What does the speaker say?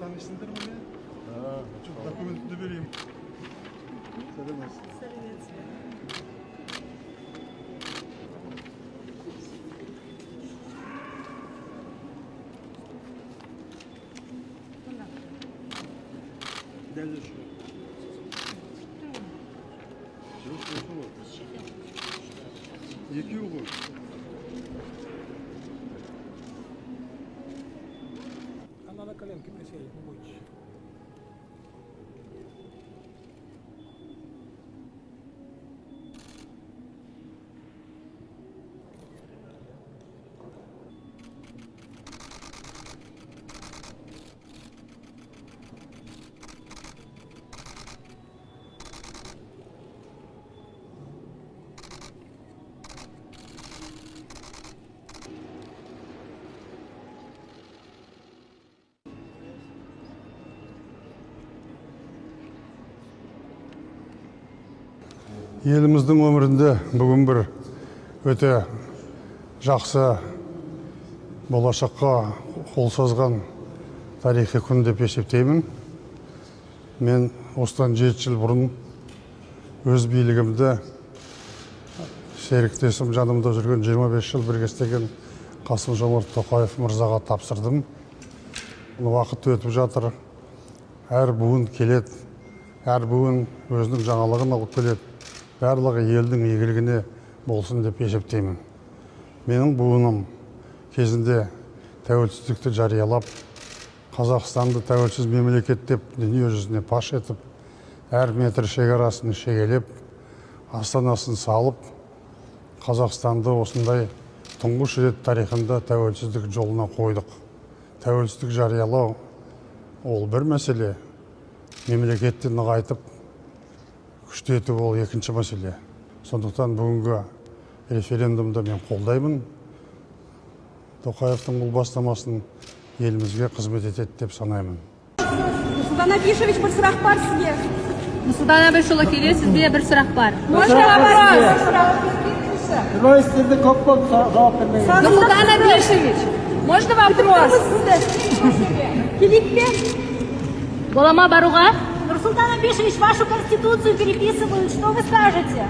tanıştındır mı beni? Çok dokumentini vereyim. Deli şu. Yok, yok. İki yıl. Она на коленке присядет, не бойтесь. Еліміздің өмірінде бүгін бір өте жақсы болашаққа қол созған тарихи күн деп есептеймін. Мен осыдан 7 жыл бұрын өз билігімді серіктесім жанымда жүрген 25 жыл бірге істеген Қасым-Жомарт Тоқаев мырзаға тапсырдым. Уақыт өтіп жатыр. Әр буын келеді, әр буын өзінің жаңалығын алып келеді. Барлығы елдің игілігіне болсын деп есептеймін. Менің буыным кезінде тәуелсіздікті жариялап, Қазақстанды тәуелсіз мемлекет деп дүние жүзіне паш етіп, әр метр шекарасын шегелеп, астанасын салып, Қазақстанды осындай тұңғыш рет тарихында тәуелсіздік жолына қойдық. Тәуелсіздік жариялау ол бір мәселе, мемлекетті нығайтып, күштету ол екінші мәселе. Сондықтан бүгінгі референдумды мен қолдаймын. Тоқаевтың бұл бастамасын елімізге қызмет етеді деп санаймын. Нұрсұлтан Абишевич, бір сұрақ бар сізге. Нұрсұлтан Абишұлы келе, сізде бір сұрақ бар. Журналистерді көп болып жауап бермеген. Нұрсұлтан Абишевич, можно вопрос? Келейік пе? Бола ма баруға? Нурсултан Абишевич, вашу конституцию переписывают. Что вы скажете?